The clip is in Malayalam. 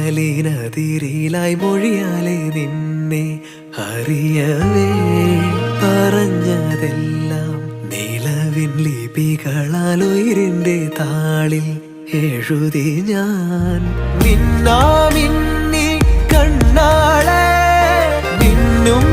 കനലിനതിരിലായി മൊഴിയാലെ നിന്നെ അറിയവേ പറഞ്ഞതെല്ലാം നിലവിൻ ലിപികളാൽ ഉയിരിന്റെ താളിൽ എഴുതി ഞാൻ. മിന്നാമിന്നി കണ്ണാളെ മിന്നും